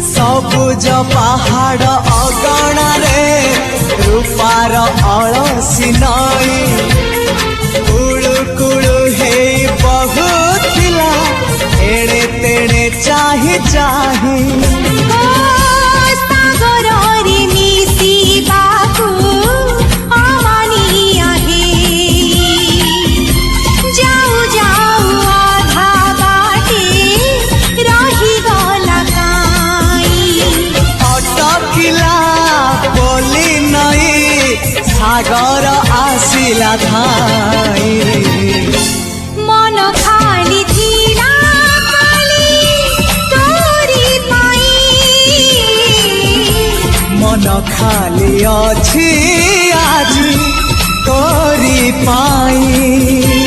सबुज पहाड़ अगणारे रूपार अलसी नई कुळु कुळु हे बहुथिला एड़े तेड़े चाही चाही सागर आसिला धाई मन खाली थिला खाली तोरी पाई मन खाली अछि आज तोरी पाई।